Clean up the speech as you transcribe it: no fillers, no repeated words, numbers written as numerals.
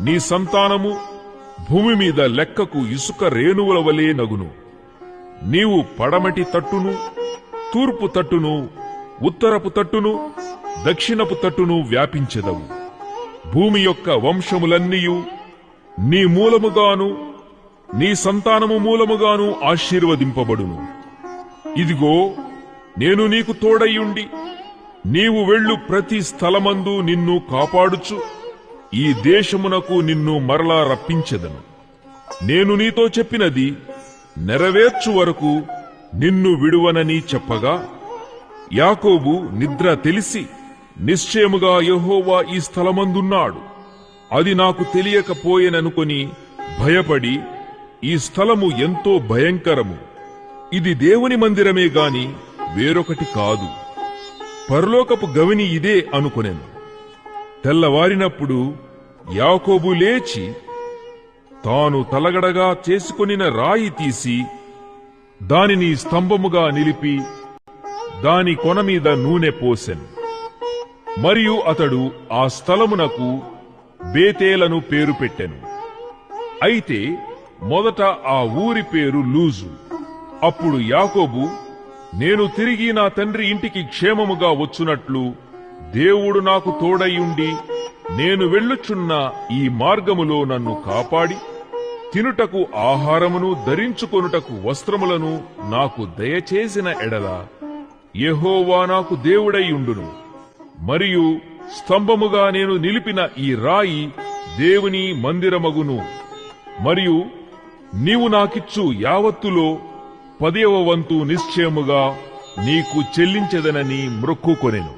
నీ సంతానము భూమి మీద లెక్కకు ఇసుక రేణువుల వలె నగును. నీవు పడమటి తట్టును, తూర్పు తట్టును, ఉత్తరపు తట్టును, దక్షిణపు తట్టును వ్యాపించెదవు. భూమి యొక్క వంశములన్నీయు నీ మూలముగాను నీ సంతానము మూలముగాను ఆశీర్వదింపబడును. ఇదిగో, నేను నీకు తోడయ్యుండి నీవు వెళ్ళు ప్రతి స్థలమందు నిన్ను కాపాడుచు ఈ దేశమునకు నిన్ను మరలా రప్పించెదను. నేను నీతో చెప్పినది నెరవేర్చు వరకు నిన్ను విడువనని చెప్పగా, యాకోబు నిద్ర తెలిసి నిశ్చయముగా యెహోవా ఈ స్థలమందున్నాడు, అది నాకు తెలియకపోయేననుకొని భయపడి, ఈ స్థలము ఎంతో భయంకరము, ఇది దేవుని మందిరమే గాని వేరొకటి కాదు, పరలోకపు గవిని ఇదే అనుకొనెను. తెల్లవారినప్పుడు యాకోబు లేచి తాను తలగడగా చేసుకొనిన రాయి తీసి దానిని స్తంభముగా నిలిపి దాని కొనమీద నూనె పోసెను. మరియు అతడు ఆ స్థలమునకు బేతేలను పేరు పెట్టెను. అయితే మొదట ఆ ఊరి పేరు లూజు. అప్పుడు యాకోబు, నేను తిరిగి నా తండ్రి ఇంటికి క్షేమముగా వచ్చునట్లు దేవుడు నాకు తోడయ్యుండి నేను వెళ్ళుచున్న ఈ మార్గములో నన్ను కాపాడి తినుటకు ఆహారమును ధరించుకొనుటకు వస్త్రములను నాకు దయచేసిన ఎడల యెహోవా నాకు దేవుడైయుండును. మరియు స్తంభముగా నేను నిలిపిన ఈ రాయి దేవుని మందిరమగును. మరియు నీవు నాకిచ్చు యావత్తులో 10వ వంతు నిశ్చయముగా నీకు చెల్లించెదనని మ్రొక్కుకొనెను.